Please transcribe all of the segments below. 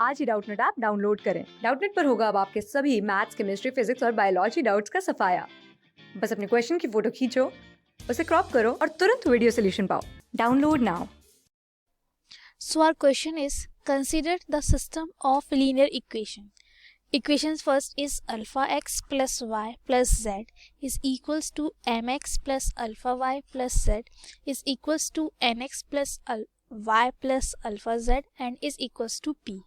आज ही Doubtnut app download करें। Doubtnut पर होगा अब आपके सभी मैथ्स, केमिस्ट्री, फिजिक्स और बायोलॉजी डाउट्स का सफाया। बस अपने क्वेश्चन की फोटो खींचो, उसे क्रॉप करो और तुरंत वीडियो सोल्यूशन पाओ। Download now. So our question is, consider the system of linear equation. Equations first is alpha x plus y plus z is equals to mx plus alpha y plus z is equals to nx plus y plus alpha z and is equals to p.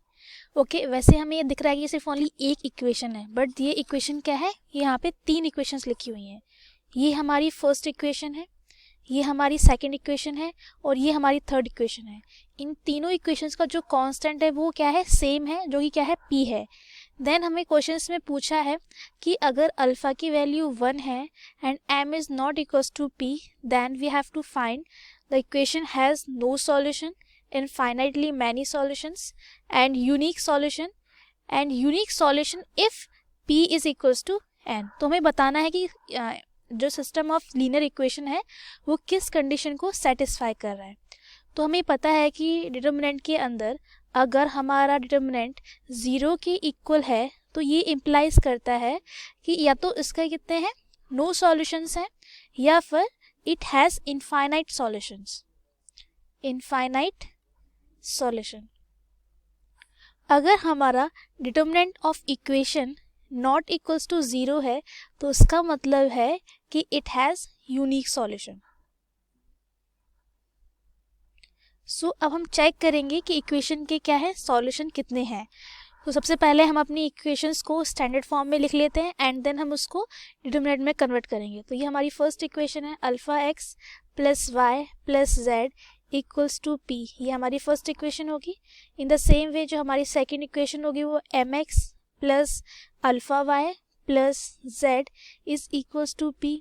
Okay वैसे हमें ये दिख रहा है कि ये सिर्फ only एक इक्वेशन है, बट ये इक्वेशन क्या है, यहाँ पे तीन इक्वेशंस लिखी हुई हैं। ये हमारी फर्स्ट इक्वेशन है, ये हमारी सेकंड इक्वेशन है और ये हमारी थर्ड इक्वेशन है। इन तीनों इक्वेशंस का जो कांस्टेंट है वो क्या है, सेम है, जो कि क्या है, p है। देन हमें क्वेश्चंस में पूछा है कि अगर अल्फा की वैल्यू 1 है and m is not equals to p, then we have to find the equation has no solution, infinitely many solutions and unique solution if p is equals to n। तो हमें बताना है कि जो system of linear equation है वो किस condition को सेटिस्फाई कर रहा है। तो हमें पता है कि डिटर्मिनेंट के अंदर अगर हमारा डिटर्मिनेंट 0 के इक्वल है तो ये इम्प्लाइज करता है कि या तो इसका कितने हैं, नो सॉल्यूशंस हैं, या फिर it has infinite solutions, infinite solution. अगर हमारा determinant of equation not equals to 0 है तो इसका मतलब है कि it has unique solution. So अब हम चेक करेंगे कि इक्वेशन के क्या है, सॉल्यूशन कितने हैं। तो सबसे पहले हम अपनी इक्वेशंस को स्टैंडर्ड फॉर्म में लिख लेते हैं एंड देन हम उसको डिटर्मिनेंट में कन्वर्ट करेंगे। तो ये हमारी फर्स्ट इक्वेशन है, alpha x plus y plus z equals to p, ये हमारी फर्स्ट इक्वेशन होगी। इन द सेम वे जो हमारी सेकेंड इक्वेशन होगी वो m x plus alpha y plus z is equals to p.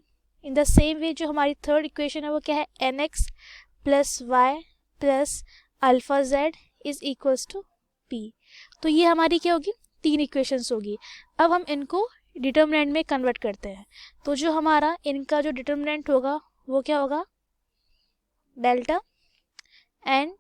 In the same way जो हमारी third equation है वो क्या है, n x plus y plus alpha z is equals to p. तो ये हमारी क्या होगी, तीन इक्वेशंस होगी। अब हम इनको डिटर्मिनेंट में कन्वर्ट करते हैं। तो जो हमारा इनका जो डिटर्मिनेंट होगा वो क्या होगा, डेल्टा एंड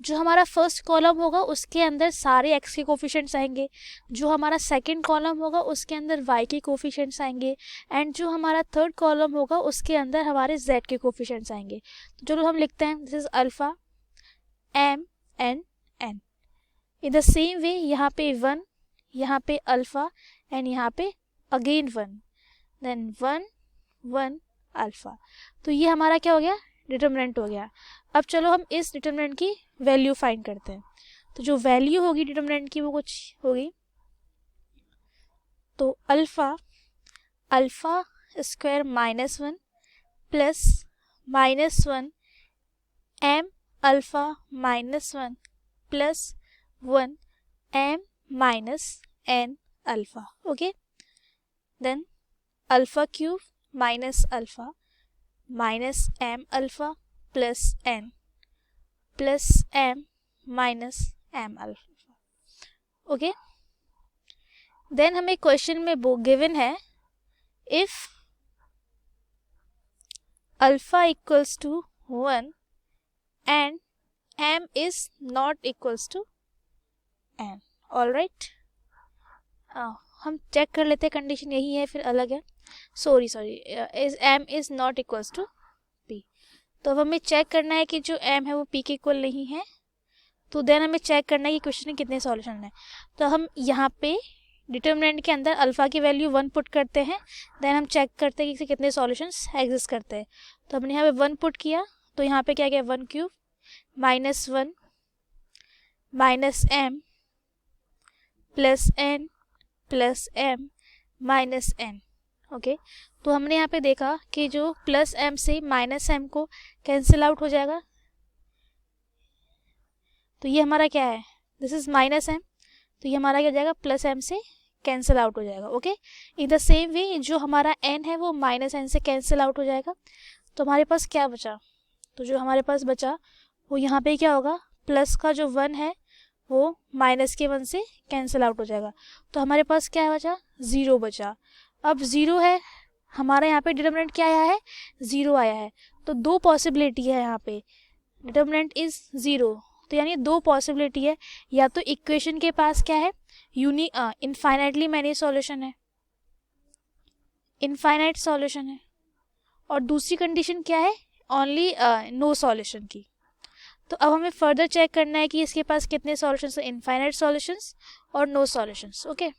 जो हमारा फर्स्ट कॉलम होगा उसके अंदर सारे एक्स के कोफिशिएंट्स आएंगे, जो हमारा सेकंड कॉलम होगा उसके अंदर वाई के कोफिशिएंट्स आएंगे एंड जो हमारा थर्ड कॉलम होगा उसके अंदर हमारे जेड के कोफिशिएंट्स आएंगे। तो चलो हम लिखते हैं, this is alpha m n n. In the same way यहाँ पे 1, यहाँ पे अल्फा एंड यहाँ पे अगेन 1, देन 1 1 अल्फा। तो ये हमारा क्या हो गया, डिटर्मिनेंट हो गया। अब चलो हम इस डिटर्मिनेंट की वैल्यू फाइंड करते हैं। तो जो वैल्यू होगी डिटर्मिनेंट की वो कुछ होगी, तो alpha square -1 plus -1 m alpha -1 plus 1 m minus n alpha. Okay, then alpha cube minus alpha minus m alpha plus n plus m minus m alpha. Okay, then हमें क्वेश्चन में वो given है, if alpha equals to 1 and m is not equals to n. Alright, हम check कर लेते हैं, condition यही है फिर अलग है, sorry is m is not equals to p. तो अब हमें चेक करना है कि जो एम है वो पी के इक्वल नहीं है। तो देन हमें चेक करना है कि क्वेश्चन में कितने सॉल्यूशन है। तो हम यहाँ पे डिटर्मिनेंट के अंदर अल्फा की वैल्यू 1 पुट करते हैं, देन हम चेक करते हैं कि कितने सॉल्यूशंस एग्जिस्ट करते हैं। तो हमने यहाँ पे 1 पुट किया, तो यहाँ पे क्या गया, 1 cube minus 1 minus m plus n plus m minus n. Okay, तो हमने यहाँ पे देखा कि जो प्लस एम से माइनस एम को कैंसिल आउट हो जाएगा। तो ये हमारा क्या है, दिस इज माइनस एम, तो ये हमारा क्या हो जाएगा, प्लस एम से कैंसिल आउट हो जाएगा। Okay, in the same way जो हमारा एन है वो माइनस एन से कैंसिल आउट हो जाएगा। तो हमारे पास क्या बचा, तो जो हमारे पास बचा वो यहाँ पे क्या होगा, प्लस का जो 1 है वो माइनस के 1 से कैंसिल आउट हो जाएगा। तो हमारे पास क्या बचा, 0 बचा। अब 0 है, हमारा यहाँ पे डिटर्मिनेंट क्या आया है, 0 आया है। तो दो पॉसिबिलिटी है यहाँ पे, डिटर्मिनेंट इज 0, तो यानी दो पॉसिबिलिटी है, या तो इक्वेशन के पास क्या है, इनफाइनाइटली मैनी सॉल्यूशन है, इनफाइनाइट सॉल्यूशन है, और दूसरी कंडीशन क्या है, ओनली नो सॉल्यूशन की। तो अब हमें फर्दर चेक करना है कि इसके पास कितने सॉल्यूशंस हैं, इनफाइनाइट सॉल्यूशंस और नो सॉल्यूशंस। ओके,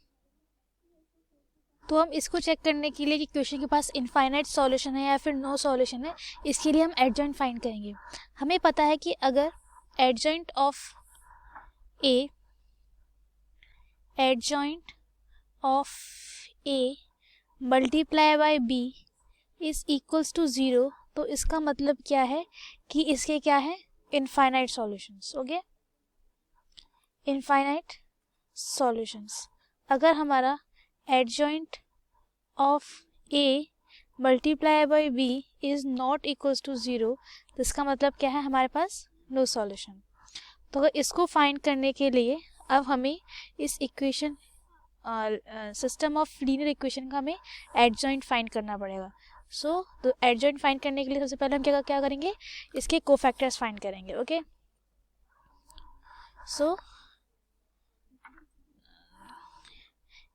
तो हम इसको चेक करने के लिए कि क्वेश्चन के पास इनफाइनाइट सॉल्यूशन है या फिर नो सॉल्यूशन है, इसके लिए हम एडजॉइंट फाइंड करेंगे। हमें पता है कि अगर adjoint of A multiply by B is equals to 0, तो इसका मतलब क्या है कि इसके क्या है, infinite solutions. Okay, infinite solutions. अगर हमारा adjoint of A multiply by B is not equals to 0, तो इसका मतलब क्या है, हमारे पास नो सॉल्यूशन। तो अगर इसको फाइंड करने के लिए अब हमें इस equation system of linear equation का हमें एडजॉइंट फाइंड करना पड़ेगा। सो तो एडजॉइंट फाइंड करने के लिए सबसे पहले हम क्या करेंगे, इसके कोफैक्टर्स फाइंड करेंगे। Okay, so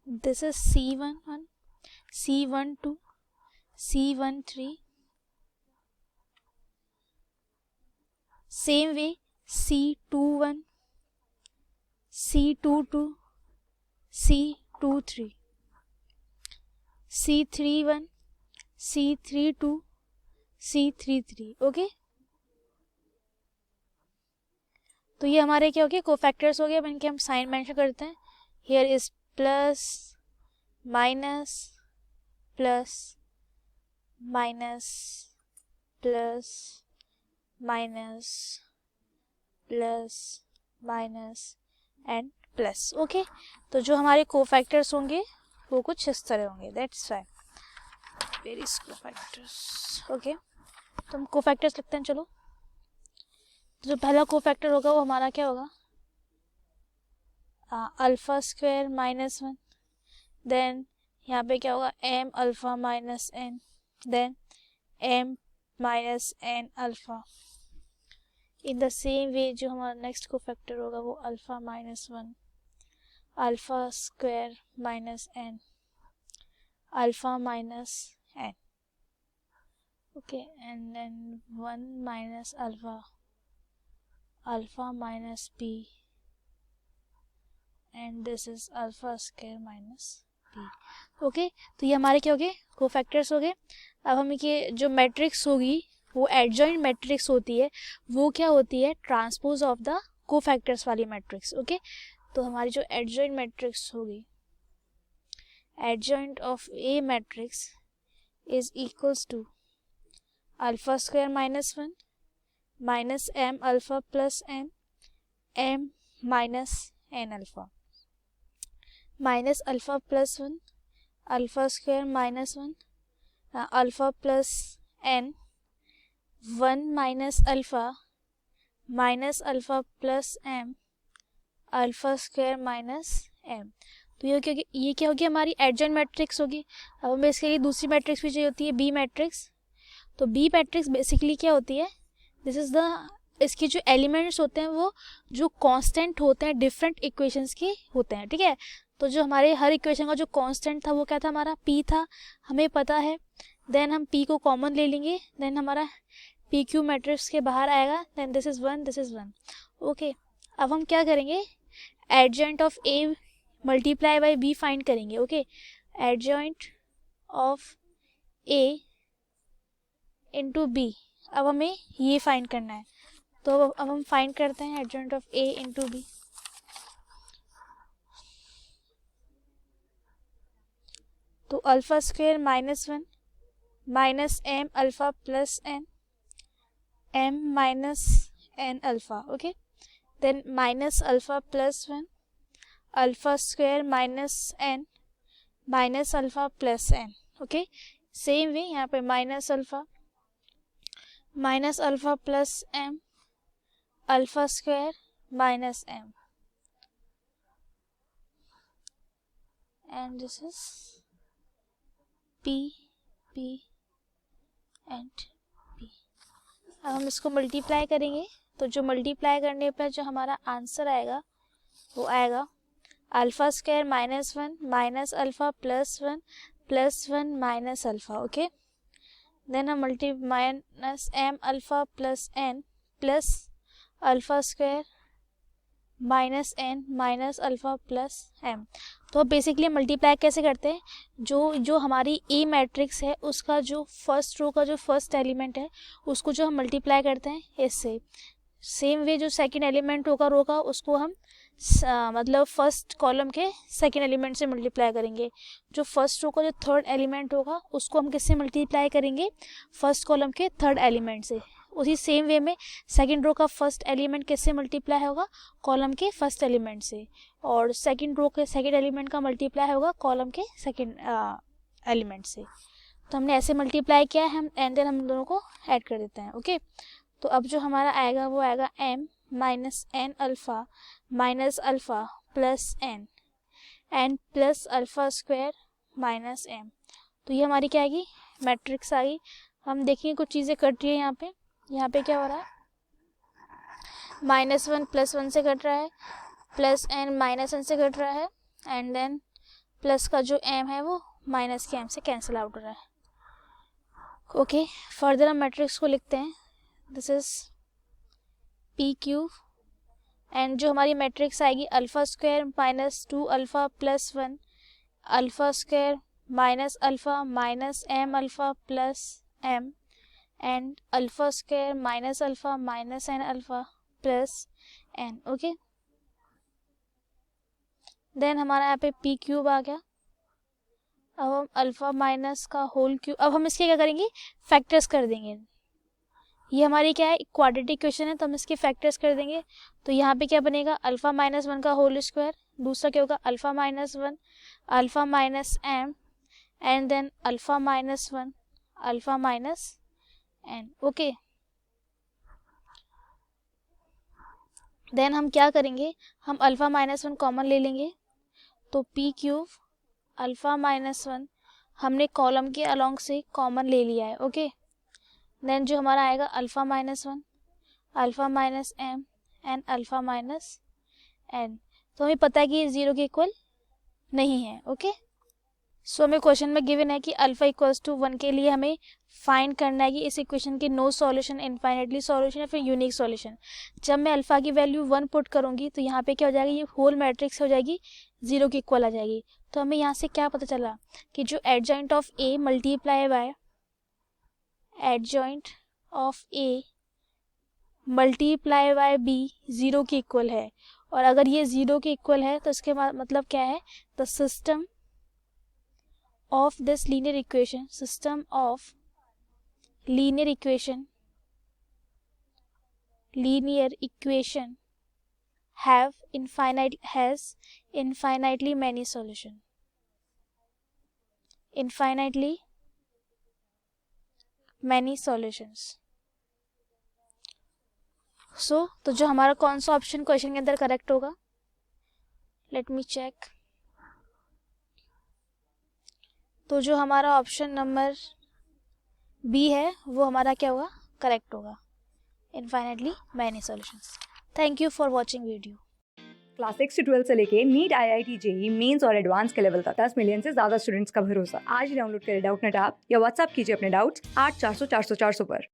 this is C11, C12, C13, same way C21, C22, C23, C31, C32, C33। Okay, तो ये हमारे क्या हो गए, कोफैक्टर्स हो गए। अब इनके हम साइन मेंशन करते हैं। Here is plus minus plus minus plus minus plus minus and plus. Okay, तो जो हमारे कोफैक्टर्स होंगे वो कुछ इस तरह होंगे। That's why where is cofactors. Okay, तो हम कोफैक्टर्स लिखते हैं। चलो, जो पहला कोफैक्टर होगा वो हमारा क्या होगा, अल्फा स्क्वायर -1, देन यहाँ पे क्या होगा, m alpha minus n, then m minus n alpha. In the same way जो हमारा नेक्स्ट कोफैक्टर होगा वो alpha -1, alpha square -n, alpha minus n। Okay, and then 1 minus alpha, alpha minus p, and this is alpha square minus p। Okay, तो ये हमारे क्या हो गए, कोफैक्टर्स हो गए। अब हमें ये जो मैट्रिक्स होगी वो एडजॉइंट मैट्रिक्स होती है, वो क्या होती है, ट्रांसपोज ऑफ द कोफैक्टर्स वाली मैट्रिक्स। ओके, तो हमारी जो एडजॉइंट मैट्रिक्स होगी, adjoint of A matrix is equals to alpha square -1 minus m alpha plus n, m minus n alpha, minus alpha plus 1, alpha square -1, alpha plus n, 1 minus alpha minus alpha plus m, alpha square minus m। तो ये क्या होगी, हमारी adjoint matrix होगी। अब हमें इसके लिए दूसरी मैट्रिक्स भी चाहिए होती है, बी मैट्रिक्स। तो बी मैट्रिक्स बेसिकली क्या होती है, दिस इज द, इसके जो एलिमेंट्स होते हैं वो जो कांस्टेंट होते हैं डिफरेंट इक्वेशंस के होते हैं। ठीक है, तो जो हमारे हर इक्वेशन का जो कांस्टेंट था वो क्या था, हमारा p था, हमें पता है। देन हम p को कॉमन ले लेंगे, देन हमारा पी क्यू मैट्रिक्स के बाहर आएगा, then this is 1, this is 1। Okay, अब हम क्या करेंगे, adjoint of a multiply by b find करेंगे। Okay, adjoint of a into b, अब हमें ये फाइंड करना है। तो अब हम फाइंड करते हैं adjoint of a into b। तो alpha square -1 minus m alpha plus n, m minus n alpha. Okay, then minus alpha plus 1, alpha square minus n minus alpha plus n। Okay, same way यहाँ पे minus alpha plus m, alpha square minus m, and this is p p and p। अब हम इसको multiply करेंगे तो जो multiply करने पर जो हमारा आंसर आएगा वो आएगा alpha square -1 minus alpha +1 minus alpha. Okay, then हम multi minus m alpha plus n plus alpha square -n minus alpha plus m. तो अब बेसिकली मल्टीप्लाई कैसे करते हैं, जो हमारी ए मैट्रिक्स है उसका जो फर्स्ट रो का जो फर्स्ट एलिमेंट है उसको जो हम मल्टीप्लाई करते हैं इससे. सेम वे जो सेकंड एलिमेंट होगा रो का उसको हम मतलब फर्स्ट कॉलम के सेकंड एलिमेंट से मल्टीप्लाई करेंगे. जो फर्स्ट रो का जो थर्ड एलिमेंट होगा उसको हम किससे मल्टीप्लाई करेंगे, फर्स्ट कॉलम के थर्ड एलिमेंट से. उसी सेम वे में सेकंड रो का फर्स्ट एलिमेंट किससे मल्टीप्लाई होगा, कॉलम के फर्स्ट एलिमेंट से. और सेकंड रो के सेकंड एलिमेंट का मल्टीप्लाई होगा कॉलम के सेकंड एलिमेंट से. तो हमने ऐसे मल्टीप्लाई किया है, हम एंड देन हम दोनों को ऐड कर देते हैं. ओके, तो अब जो हमारा आएगा वो आएगा m minus n alpha minus alpha plus n plus alpha square minus m. तो ये हमारी क्या आएगी, मैट्रिक्स आ गई. हम देखेंगे कुछ चीज़ें कट रही है यहाँ पे क्या हो रहा है, -1 +1 से कट रहा है, प्लस n -n से कट रहा है, एंड देन प्लस का जो m है वो माइनस के m से कैंसिल आउट हो रहा है. ओके, फर्दर हम मैट्रिक्स को लिखते हैं. दिस इज p³ एंड जो हमारी मैट्रिक्स आएगी alpha square -2 alpha plus 1 alpha square minus alpha minus m alpha plus m and alpha square minus alpha minus n alpha plus n. Okay, then हमारा यहाँ पे p³ आ गया. अब हम अल्फ़ा माइनस का होल क्यूब, अब हम इसके क्या करेंगे, फैक्टर्स कर देंगे. ये हमारी क्या है, क्वाड्रेटिक इक्वेशन है तो हम इसके फैक्टर्स कर देंगे. तो यहाँ पे क्या बनेगा, अल्फ़ा -1 का होल स्क्वायर, दूसरा क्या होगा alpha -1 alpha minus m and then alpha -1 alpha minus n. Okay, then हम क्या करेंगे, हम अल्फ़ा -1 कॉमन ले लेंगे. तो p³ अल्फ़ा -1 हमने कॉलम के अलोंग से कॉमन ले लिया है. ओके, देन जो हमारा आएगा alpha -1 alpha minus m and alpha minus n. तो हमें पता है कि ये 0 के इक्वल नहीं है. ओके, सो हमें क्वेश्चन में गिवन है कि अल्फ़ा इक्वल्स टू 1 के लिए हमें फाइंड करना है कि इस इक्वेशन की नो सॉल्यूशन, इनफाइनाइटली सॉल्यूशन या फिर यूनिक सॉल्यूशन. जब मैं अल्फ़ा की वैल्यू 1 पुट करूंगी तो यहाँ पे क्या हो जाएगी, ये होल मैट्रिक्स हो जाएगी 0 के इक्वल आ जाएगी. तो हमें यहाँ से क्या पता चला कि जो adjoint of A multiply by adjoint of A multiply by B 0 के इक्वल है. और अगर ये 0 के इक्वल है तो इसके मतलब क्या है, the system of this linear equation, system of linear equation has infinitely many solution, infinitely many solutions. So तो जो हमारा कौन सा ऑप्शन क्वेश्चन के अंदर करेक्ट होगा, लेट मी चेक. तो जो हमारा ऑप्शन नंबर बी है वो हमारा क्या होगा, करेक्ट होगा, infinitely many solutions. Thank you for watching video. Class 6 से 12 से लेके नीट, IIT, JEE मेंस और एडवांस के लेवल तक 10 मिलियन से ज्यादा स्टूडेंट्स का भरोसा. आज ही डाउनलोड करें डाउटनेट ऐप या व्हाट्सएप कीजिए अपने डाउट्स 8400 400 400 पर.